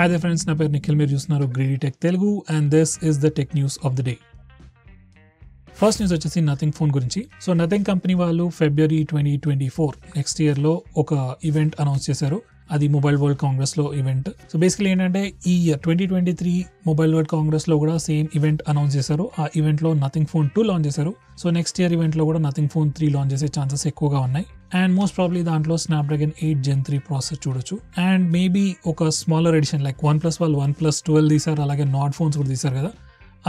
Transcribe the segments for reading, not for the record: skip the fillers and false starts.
Hi there friends, నా పేరు నిఖిల్, మీరు చూస్తున్నారు greedy tech Telugu and this is the tech news of the day. First news వచ్చేసి nothing phone గురించి. సో నథింగ్ కంపెనీ వాళ్ళు February 2024 నెక్స్ట్ ఇయర్లో ఒక ఈవెంట్ అనౌన్స్ చేశారు. అది మొబైల్ వరల్డ్ కాంగ్రెస్లో ఈవెంట్. సో బేసికలీ ఏంటంటే ఈ ఇయర్ 2023 మొబైల్ వరల్డ్ కాంగ్రెస్లో కూడా సేమ్ ఈవెంట్ అనౌన్స్ చేశారు. ఆ ఈవెంట్లో నథింగ్ ఫోన్ 2 లాంచ్ చేశారు. సో నెక్స్ట్ ఇయర్ ఈవెంట్లో కూడా నథింగ్ ఫోన్ 3 లాంచ్ చేసే ఛాన్సెస్ ఎక్కువగా ఉన్నాయి. అండ్ మోస్ట్ ప్రాబ్లీ దాంట్లో స్నాప్డ్రాగన్ 8 Gen 3 ప్రాసెసర్ చూడొచ్చు. అండ్ మేబీ ఒక స్మాలర్ ఎడిషన్ లైక్ OnePlus వాళ్ళు OnePlus 12 తీశారు, అలాగే నాట్ ఫోన్స్ కూడా తీశారు కదా,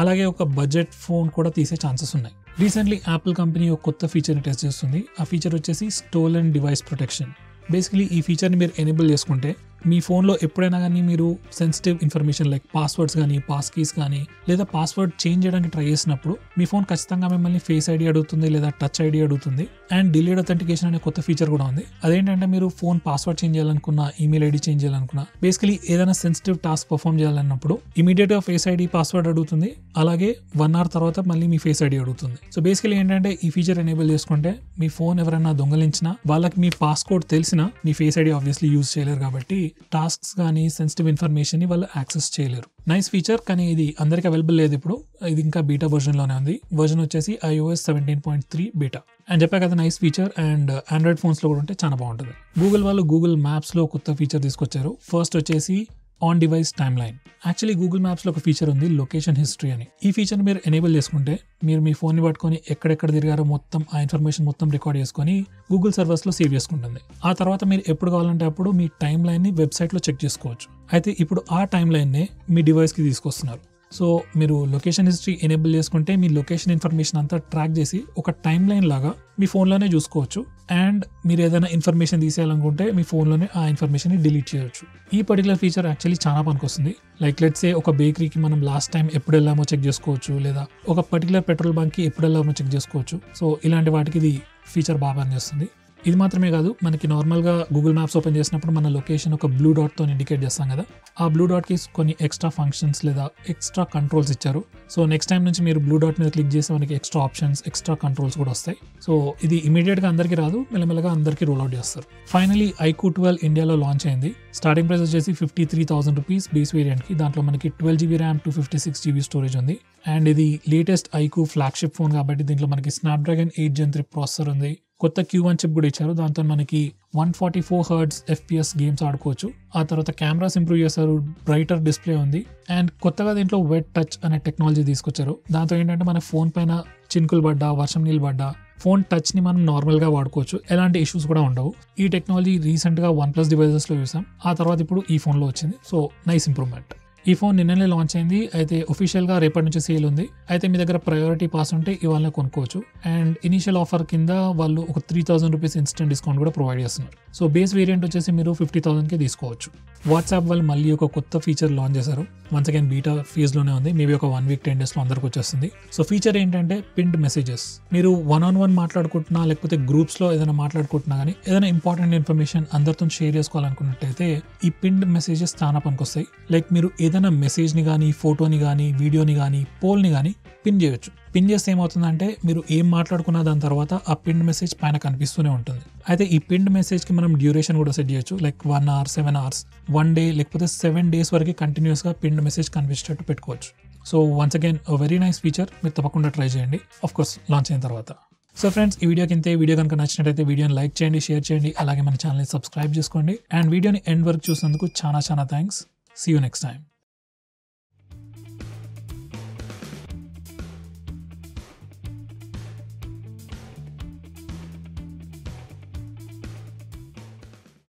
అలాగే ఒక బడ్జెట్ ఫోన్ కూడా తీసే ఛాన్సెస్ ఉన్నాయి. రీసెంట్లీ యాపిల్ కంపెనీ ఒక కొత్త ఫీచర్ని టెస్ట్ చేస్తుంది. ఆ ఫీచర్ వచ్చేసి స్టోలెన్ డివైస్ ప్రొటెక్షన్. బేసికలీ ఈ ఫీచర్ని మీరు ఎనేబుల్ చేసుకుంటే మీ ఫోన్లో ఎప్పుడైనా కానీ మీరు సెన్సిటివ్ ఇన్ఫర్మేషన్ లైక్ పాస్వర్డ్స్ కానీ పాస్ కీస్ కానీ లేదా పాస్వర్డ్ చేంజ్ చేయడానికి ట్రై చేసినప్పుడు మీ ఫోన్ ఖచ్చితంగా మిమ్మల్ని ఫేస్ ఐడి అడుగుతుంది లేదా టచ్ ఐడి అడుగుతుంది. అండ్ డిలేడ్ అథెంటికేషన్ అనే కొత్త ఫీచర్ కూడా ఉంది. అదేంటంటే మీరు ఫోన్ పాస్వర్డ్ చేంజ్ చేయాలనుకున్నా, ఈమెయిల్ ఐడి చేంజ్ చేయాలనుకున్నా, బేసికలీ ఏదైనా సెన్సిటివ్ టాస్క్ పర్ఫామ్ చేయాలన్నప్పుడు ఇమీడియట్గా ఫేస్ ఐడి పాస్వర్డ్ అడుగుతుంది, అలాగే 1 hour తర్వాత మళ్ళీ మీ ఫేస్ ఐడి అడుగుతుంది. సో బేసికలీ ఏంటంటే ఈ ఫీచర్ ఎనేబుల్ చేసుకుంటే మీ ఫోన్ ఎవరైనా దొంగలించినా వాళ్ళకి మీ పాస్కోడ్ తెలిసినా మీ ఫేస్ ఐడి ఆబ్వియస్లీ యూజ్ చేయలేరు కాబట్టి టాస్క్స్ కానీ సెన్సిటివ్ ఇన్ఫర్మేషన్ ని వాళ్ళు యాక్సెస్ చేయలేరు. నైస్ ఫీచర్, కానీ ఇది అందరికి అవైలబుల్ లేదు ఇప్పుడు. ఇది ఇంకా బీటా వర్జన్ లోనే ఉంది. వర్జన్ వచ్చేసి iOS 17.3 బీటా. అండ్ చెప్పా కదా nice feature. And Android phones లో కూడా ఉంటే చాలా బాగుంటుంది. గూగుల్ వాళ్ళు గూగుల్ మ్యాప్స్ లో కొత్త ఫీచర్ తీసుకొచ్చారు. ఫస్ట్ వచ్చేసి on device time line. Actually Google maps లో ఒక ఫీచర్ ఉంది, లొకేషన్ హిస్టరీ అని. ఈ ఫీచర్ మీరు ఎనేబుల్ చేసుకుంటే మీరు మీ ఫోన్ ని పట్టుకొని ఎక్కడెక్కడ తిరిగారో మొత్తం ఆ ఇన్ఫర్మేషన్ మొత్తం రికార్డ్ చేసుకొని గూగుల్ సర్వర్స్ లో సేవ్ చేసుకుంటుంది. ఆ తర్వాత మీరు ఎప్పుడు కావాలంటే అప్పుడు మీ టైమ్ లైన్ ని వెబ్సైట్ లో చెక్ చేసుకోవచ్చు. అయితే ఇప్పుడు ఆ టైమ్ లైన్ నే మీ డివైస్ కి తీసుకొస్తున్నారు. సో మీరు లొకేషన్ హిస్టరీ ఎనేబుల్ చేసుకుంటే మీ లొకేషన్ ఇన్ఫర్మేషన్ అంతా ట్రాక్ చేసి ఒక టైమ్ లైన్ లాగా మీ ఫోన్లోనే చూసుకోవచ్చు. అండ్ మీరు ఏదైనా ఇన్ఫర్మేషన్ తీసేయాలనుకుంటే మీ ఫోన్లోనే ఆ ఇన్ఫర్మేషన్ డిలీట్ చేయొచ్చు. ఈ పర్టికులర్ ఫీచర్ యాక్చువల్లీ చాలా పనికొస్తుంది. లైక్ లెట్స్ సే ఒక బేకరీకి మనం లాస్ట్ టైం ఎప్పుడు వెళ్ళామో చెక్ చేసుకోవచ్చు, లేదా ఒక పర్టికులర్ పెట్రోల్ బంక్కి ఎప్పుడు వెళ్ళామో చెక్ చేసుకోవచ్చు. సో ఇలాంటి వాటికి ఇది ఫీచర్ బాగా పనిచేస్తుంది. ఇది మాత్రమే కాదు, మనకి నార్మల్గా గూగుల్ మ్యాప్స్ ఓపెన్ చేసినప్పుడు మన లొకేషన్ ఒక బ్లూ డాట్తో ఇండికేట్ చేస్తాం కదా, ఆ బ్లూ డాట్కి కొన్ని ఎక్స్ట్రా ఫంక్షన్స్ లేదా ఎక్స్ట్రా కంట్రోల్స్ ఇచ్చారు. సో నెక్స్ట్ టైం నుంచి మీరు బ్లూ డాట్ మీద క్లిక్ చేస్తే మనకి ఎక్స్ట్రా ఆప్షన్స్, ఎక్స్ట్రా కంట్రోల్స్ కూడా వస్తాయి. సో ఇది ఇమీడియట్గా అందరికీ రాదు, మెల్లమెల్లగా అందరికీ రోల్ అవుట్ చేస్తారు. ఫైనలీ iQOO 12 ఇండియాలో లాంచ్ అయింది. స్టార్టింగ్ ప్రైస్ వచ్చేసి 53,000 రూపీస్ బేస్ వేరియంట్కి. దాంట్లో మనకి 12GB ర్యామ్ 256GB స్టోరేజ్ ఉంది. అండ్ ఇది లేటెస్ట్ iQOO ఫ్లాగ్షిప్ ఫోన్ కాబట్టి దీంట్లో మనకి స్నాప్డ్రాగన్ 8 Gen 3 ప్రాసెసర్ ఉంది. కొత్త Q1 చిప్ కూడా ఇచ్చారు. దాంతో మనకి 144 Hz FPS గేమ్స్ ఆడుకోవచ్చు. ఆ తర్వాత కెమెరాస్ ఇంప్రూవ్ చేశారు, బ్రైటర్ డిస్ప్లే ఉంది. అండ్ కొత్తగా దీంట్లో వెట్ టచ్ అనే టెక్నాలజీ తీసుకొచ్చారు. దాంతో ఏంటంటే మన ఫోన్ పైన చినుకులు పడ్డా, వర్షం నీళ్ళు పడ్డా ఫోన్ టచ్ ని మనం నార్మల్ గా వాడుకోవచ్చు, ఎలాంటి ఇష్యూస్ కూడా ఉండవు. ఈ టెక్నాలజీ రీసెంట్ గా OnePlus డివైజెస్ లో చూసాం, ఆ తర్వాత ఇప్పుడు ఈ ఫోన్ లో వచ్చింది. So nice improvement. ఈ ఫోన్ నిన్ననే లాంచ్ అయింది. అయితే ఒఫీషియల్ గా రేపటి నుంచి సేల్ ఉంది. అయితే మీ దగ్గర ప్రయారిటీ పాస్ ఉంటే ఇవాళ కొనుక్కోవచ్చు. అండ్ ఇనిషియల్ ఆఫర్ కింద వాళ్ళు ఒక 3,000 రూపీస్ ఇన్స్టెంట్ డిస్కౌంట్ కూడా ప్రొవైడ్ చేస్తున్నారు. సో బేస్ వేరియంట్ వచ్చేసి మీరు 50,000కి తీసుకోవచ్చు. వాట్సాప్ వాళ్ళు మళ్ళీ ఒక కొత్త ఫీచర్ లాంచ్ చేశారు. వన్స్ అగైన్ బీటా ఫేజ్ లోనే ఉంది. మేబీ ఒక 1 week 10 days లో అందరికి వచ్చేస్తుంది. సో ఫీచర్ ఏంటంటే పిన్డ్ మెసేజెస్. మీరు 1-on-1 మాట్లాడుకుంటున్నా లేకపోతే గ్రూప్స్ లో ఏదైనా మాట్లాడుకుంటున్నా కానీ ఏదైనా ఇంపార్టెంట్ ఇన్ఫర్మేషన్ అందరితో షేర్ చేసుకోవాలనుకున్నట్టయితే ఈ పిన్డ్ మెసేజెస్ చాలా పనికొస్తాయి. లైక్ మీరు ఏదైనా మెసేజ్ ని కానీ, ఫోటోని కానీ, వీడియోని కానీ, పోల్ని కానీ పిన్ చేయొచ్చు. పిన్ చేస్తే ఏమవుతుందంటే మీరు ఏం మాట్లాడుకున్న దాని తర్వాత ఆ పిన్ మెసేజ్ పైన కనిపిస్తూనే ఉంటుంది. అయితే ఈ పిన్ మెసేజ్ కి మనం డ్యూరేషన్ కూడా సెట్ చేయొచ్చు. లైక్ 1 hour, 7 hours, 1 day లేకపోతే 7 days వరకు కంటిన్యూస్ గా పిన్ మెసేజ్ కనిపించేటట్టు పెట్టుకోవచ్చు. So once again very nice feature, మీరు తప్పకుండా ట్రై చేయండి. ఆఫ్ కోర్స్ లాంచ్ అయిన తర్వాత. సో ఫ్రెండ్స్, ఈ వీడియో కింద వీడియో కనుక నచ్చినట్టయితే వీడియోని లైక్ చేయండి, షేర్ చేయండి, అలాగే మన ఛానల్ని సబ్స్క్రైబ్ చేసుకోండి. అండ్ వీడియోని ఎండ్ వరకు చూసినందుకు చాలా thanks. See you next time.